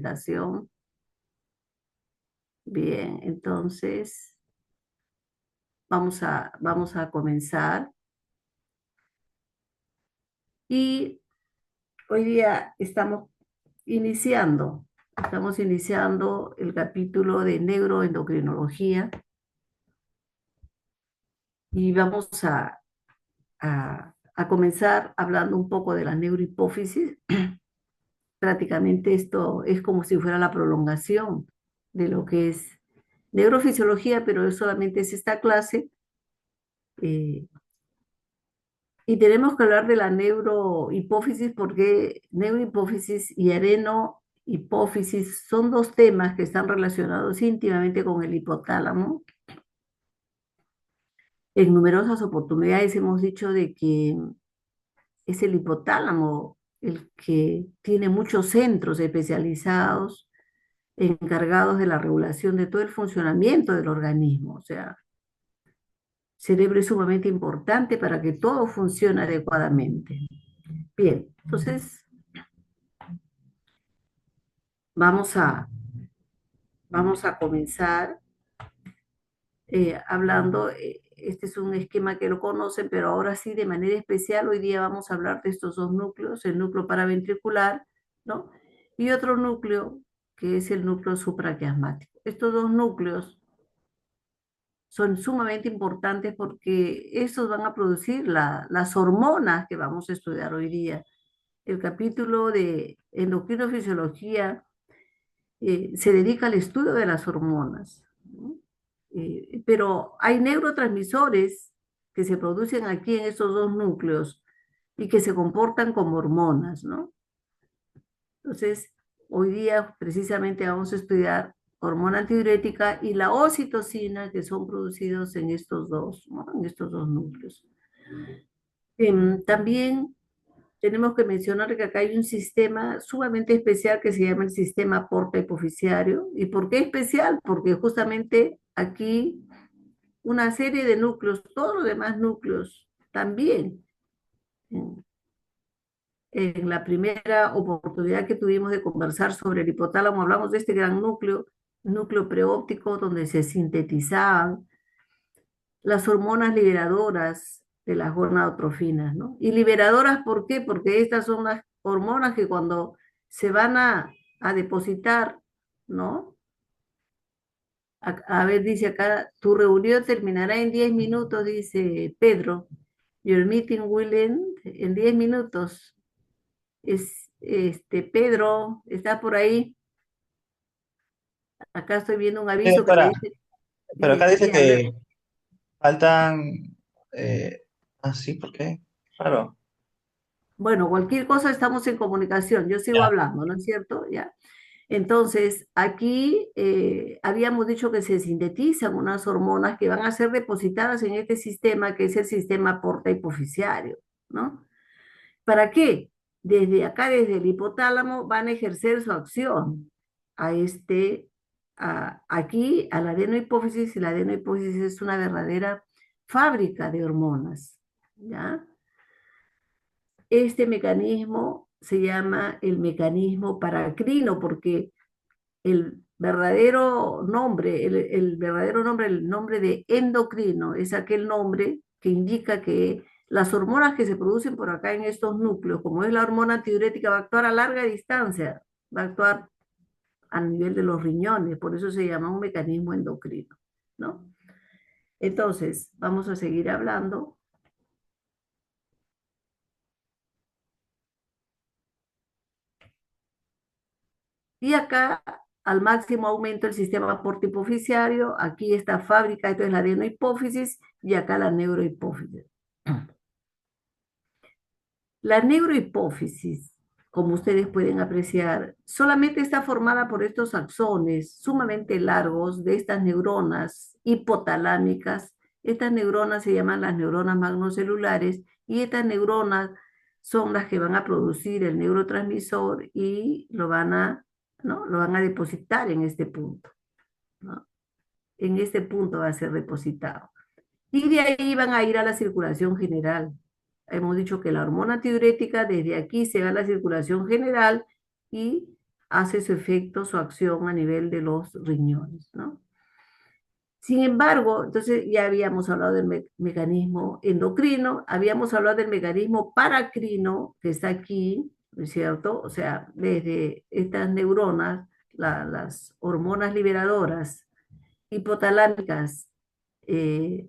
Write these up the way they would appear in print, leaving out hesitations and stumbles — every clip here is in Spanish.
presentación. Bien, entonces vamos a comenzar. Y hoy día estamos iniciando el capítulo de neuroendocrinología y vamos a comenzar hablando un poco de la neurohipófisis. Prácticamente esto es como si fuera la prolongación de lo que es neurofisiología, pero solamente es esta clase. eh, y tenemos que hablar de la neurohipófisis porque neurohipófisis y adenohipófisis son dos temas que están relacionados íntimamente con el hipotálamo. En numerosas oportunidades hemos dicho de que es el hipotálamo el que tiene muchos centros especializados encargados de la regulación de todo el funcionamiento del organismo. O sea, el cerebro es sumamente importante para que todo funcione adecuadamente. Bien, entonces vamos a, vamos a comenzar hablando, este es un esquema que lo conocen, pero ahora sí de manera especial, hoy día vamos a hablar de estos dos núcleos, el núcleo paraventricular, ¿no? Y otro núcleo que es el núcleo supraquiasmático. Estos dos núcleos son sumamente importantes porque estos van a producir las hormonas que vamos a estudiar hoy día. El capítulo de endocrinofisiología se dedica al estudio de las hormonas, ¿no? Pero hay neurotransmisores que se producen aquí en estos dos núcleos y que se comportan como hormonas, ¿no? Entonces, hoy día precisamente vamos a estudiar hormona antidiurética y la ocitocina que son producidos en estos dos, ¿no? En estos dos núcleos. También tenemos que mencionar que acá hay un sistema sumamente especial que se llama el sistema porta hipoficiario. ¿Y por qué especial? Porque justamente aquí una serie de núcleos, todos los demás núcleos también. En la primera oportunidad que tuvimos de conversar sobre el hipotálamo, hablamos de este gran núcleo, núcleo preóptico, donde se sintetizaban las hormonas liberadoras de las gonadotrofinas, ¿no? Y liberadoras, ¿por qué? Porque estas son las hormonas que cuando se van a depositar, ¿no? A ver, dice acá, tu reunión terminará en 10 minutos, dice Pedro. Your meeting will end en 10 minutos. Pedro, ¿está por ahí? Acá estoy viendo un aviso que me Doctora, dice pero que acá dice quería hablar. que faltan... sí, ¿por qué? Claro. Bueno, cualquier cosa estamos en comunicación. Yo sigo Ya. hablando, ¿no es cierto? Ya. Entonces, aquí habíamos dicho que se sintetizan unas hormonas que van a ser depositadas en este sistema que es el sistema porta hipoficiario, ¿no? ¿Para qué? Desde acá, desde el hipotálamo, van a ejercer su acción a aquí, a la adenohipófisis, y la adenohipófisis es una verdadera fábrica de hormonas, ¿ya? Este mecanismo se llama el mecanismo paracrino porque el nombre de endocrino es aquel nombre que indica que las hormonas que se producen por acá en estos núcleos, como es la hormona antidiurética, va a actuar a larga distancia, va a actuar a nivel de los riñones, por eso se llama un mecanismo endocrino, ¿no? Entonces, vamos a seguir hablando. Y acá, al máximo aumento el sistema portohipoficiario, aquí esta fábrica, esto es la adenohipófisis, y acá la neurohipófisis. La neurohipófisis, como ustedes pueden apreciar, solamente está formada por estos axones sumamente largos de estas neuronas hipotalámicas. Estas neuronas se llaman las neuronas magnocelulares y estas neuronas son las que van a producir el neurotransmisor y ¿no? Lo van a depositar en este punto, ¿no? En este punto va a ser depositado. Y de ahí van a ir a la circulación general. Hemos dicho que la hormona antidiurética desde aquí se va a la circulación general y hace su efecto, su acción a nivel de los riñones, ¿no? Sin embargo, entonces ya habíamos hablado del mecanismo endocrino, habíamos hablado del mecanismo paracrino que está aquí, ¿no es cierto? O sea, desde estas neuronas, las hormonas liberadoras hipotalámicas eh,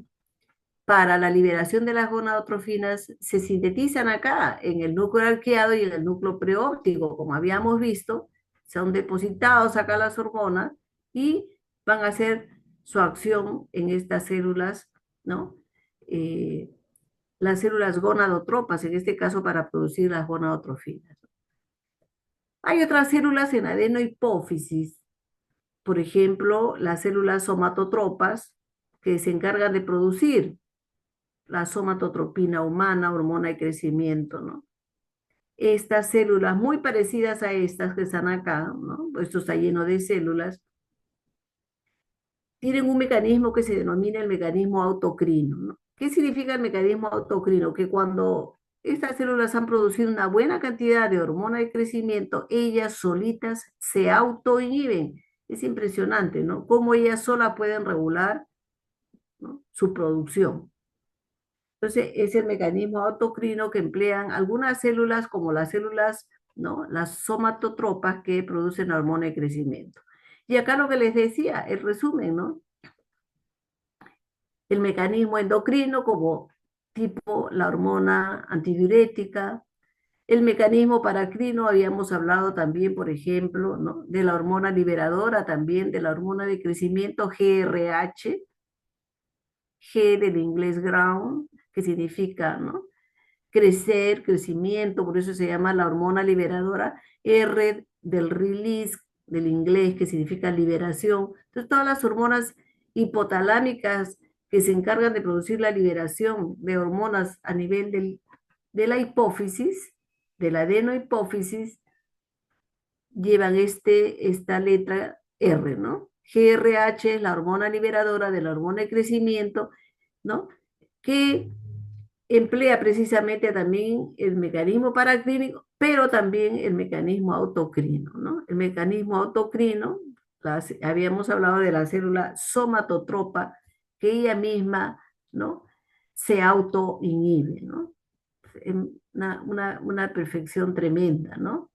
para la liberación de las gonadotrofinas se sintetizan acá en el núcleo arqueado y en el núcleo preóptico, como habíamos visto, son depositados acá las hormonas y van a hacer su acción en estas células, ¿no? Eh, las células gonadotropas, en este caso para producir las gonadotrofinas. Hay otras células en adenohipófisis, por ejemplo, las células somatotropas, que se encargan de producir la somatotropina humana, hormona de crecimiento, ¿no? Estas células muy parecidas a estas que están acá, ¿no? Esto está lleno de células, tienen un mecanismo que se denomina el mecanismo autocrino, ¿no? ¿Qué significa el mecanismo autocrino? Que cuando estas células han producido una buena cantidad de hormona de crecimiento, ellas solitas se autoinhiben. Es impresionante, ¿no? Cómo ellas solas pueden regular, ¿no?, su producción. Entonces, es el mecanismo autocrino que emplean algunas células como las células, ¿no?, las somatotropas que producen la hormona de crecimiento. Y acá lo que les decía, el resumen, ¿no? El mecanismo endocrino como tipo la hormona antidiurética, el mecanismo paracrino, habíamos hablado también, por ejemplo, ¿no?, de la hormona liberadora, también de la hormona de crecimiento GRH, G del inglés ground, que significa, ¿no?, crecer, crecimiento, por eso se llama la hormona liberadora, R del release, del inglés, que significa liberación. Entonces, todas las hormonas hipotalámicas que se encargan de producir la liberación de hormonas a nivel de la hipófisis, de la adenohipófisis, llevan esta letra R, ¿no? GRH es la hormona liberadora de la hormona de crecimiento, ¿no? Que emplea precisamente también el mecanismo paraclínico, pero también el mecanismo autocrino, ¿no? El mecanismo autocrino, habíamos hablado de la célula somatotropa, que ella misma, ¿no?, se autoinhibe, ¿no? Una perfección tremenda, ¿no?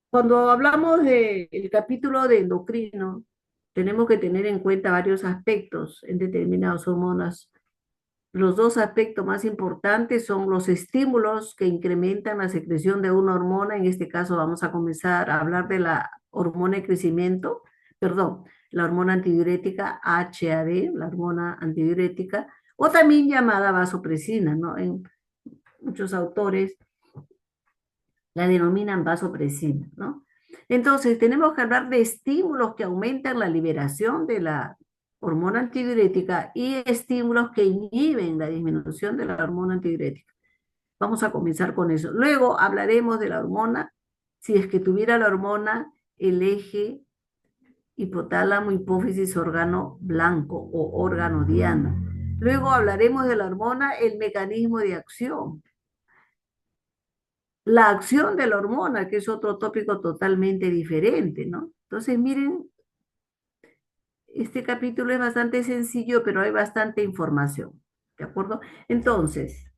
Cuando hablamos del capítulo de endocrino, tenemos que tener en cuenta varios aspectos en determinadas hormonas. Los dos aspectos más importantes son los estímulos que incrementan la secreción de una hormona. En este caso vamos a comenzar a hablar de la hormona de crecimiento, perdón, la hormona antidiurética HAD, la hormona antidiurética, o también llamada vasopresina, ¿no? En muchos autores la denominan vasopresina, ¿no? Entonces, tenemos que hablar de estímulos que aumentan la liberación de la hormona antidiurética y estímulos que inhiben la disminución de la hormona antidiurética. Vamos a comenzar con eso. Luego hablaremos de la hormona, si es que tuviera la hormona el eje hipotálamo, hipófisis, órgano blanco o órgano diana. Luego hablaremos de la hormona, el mecanismo de acción, la acción de la hormona, que es otro tópico totalmente diferente, ¿no? Entonces, miren, este capítulo es bastante sencillo, pero hay bastante información, ¿de acuerdo? Entonces,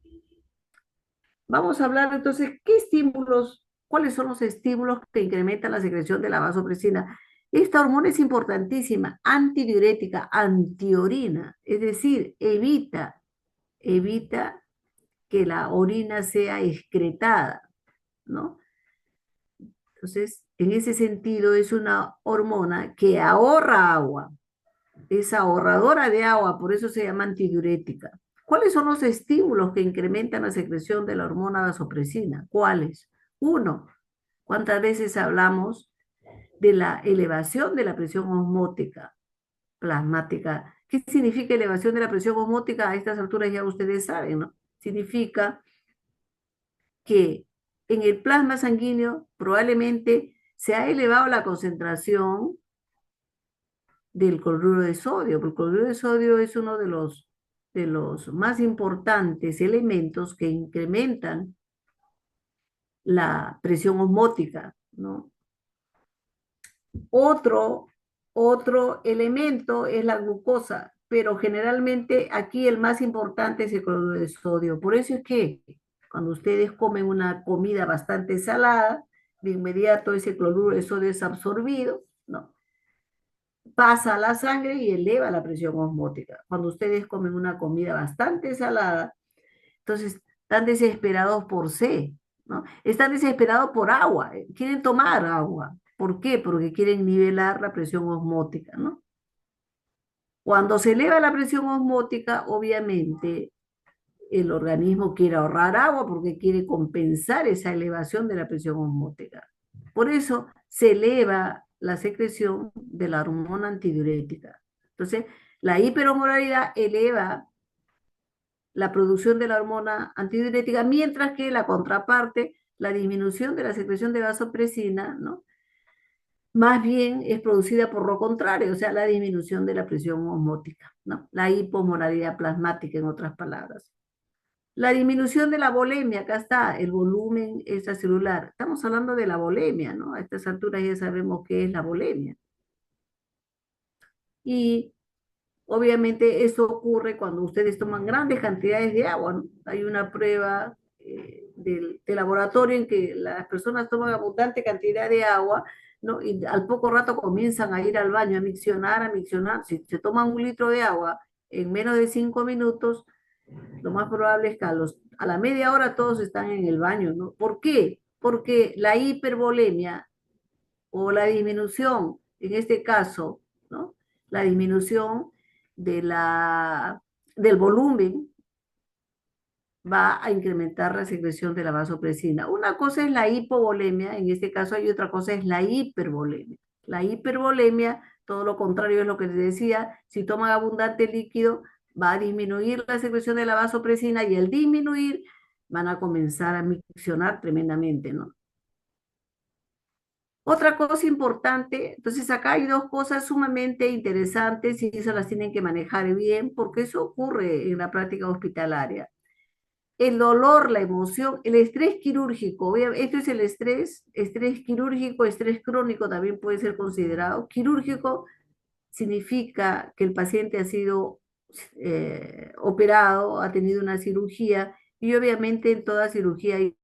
vamos a hablar entonces, ¿qué estímulos, cuáles son los estímulos que incrementan la secreción de la vasopresina? Esta hormona es importantísima, antidiurética, antiorina, es decir, evita que la orina sea excretada, ¿no? Entonces, en ese sentido, es una hormona que ahorra agua, es ahorradora de agua, por eso se llama antidiurética. ¿Cuáles son los estímulos que incrementan la secreción de la hormona vasopresina? ¿Cuáles? Uno, ¿cuántas veces hablamos de la elevación de la presión osmótica plasmática? ¿Qué significa elevación de la presión osmótica? A estas alturas ya ustedes saben, ¿no? Significa que en el plasma sanguíneo probablemente se ha elevado la concentración del cloruro de sodio, porque el cloruro de sodio es uno de los más importantes elementos que incrementan la presión osmótica, ¿no? Otro, otro elemento es la glucosa, pero generalmente aquí el más importante es el cloruro de sodio. Por eso es que cuando ustedes comen una comida bastante salada, de inmediato ese cloruro de sodio es absorbido, ¿no? Pasa a la sangre y eleva la presión osmótica. Cuando ustedes comen una comida bastante salada, entonces están desesperados por sed, ¿no? Están desesperados por agua, quieren tomar agua. ¿Por qué? Porque quieren nivelar la presión osmótica, ¿no? Cuando se eleva la presión osmótica, obviamente el organismo quiere ahorrar agua porque quiere compensar esa elevación de la presión osmótica. Por eso se eleva la secreción de la hormona antidiurética. Entonces, la hiperosmolaridad eleva la producción de la hormona antidiurética, mientras que la contraparte, la disminución de la secreción de vasopresina, ¿no? Más bien es producida por lo contrario, o sea, la disminución de la presión osmótica, ¿no? La hiposmolaridad plasmática, en otras palabras. La disminución de la volemia, acá está, el volumen extracelular. Estamos hablando de la volemia, ¿no? A estas alturas ya sabemos qué es la volemia. Y obviamente eso ocurre cuando ustedes toman grandes cantidades de agua, ¿no? Hay una prueba de laboratorio en que las personas toman abundante cantidad de agua, ¿no? Y al poco rato comienzan a ir al baño, a miccionar, a miccionar. Si se toman 1 litro de agua en menos de 5 minutos, lo más probable es que a la media hora todos están en el baño, ¿no? ¿Por qué? Porque la hipervolemia o la disminución, en este caso, ¿no? La disminución de del volumen va a incrementar la secreción de la vasopresina. Una cosa es la hipovolemia, en este caso hay otra cosa es la hipervolemia. La hipervolemia, todo lo contrario es lo que les decía, si toman abundante líquido, va a disminuir la secreción de la vasopresina y al disminuir van a comenzar a miccionar tremendamente, ¿no? Otra cosa importante, entonces acá hay dos cosas sumamente interesantes y eso las tienen que manejar bien porque eso ocurre en la práctica hospitalaria. El dolor, la emoción, el estrés quirúrgico, esto es el estrés quirúrgico, estrés crónico también puede ser considerado. Quirúrgico significa que el paciente ha sido operado, ha tenido una cirugía y obviamente en toda cirugía hay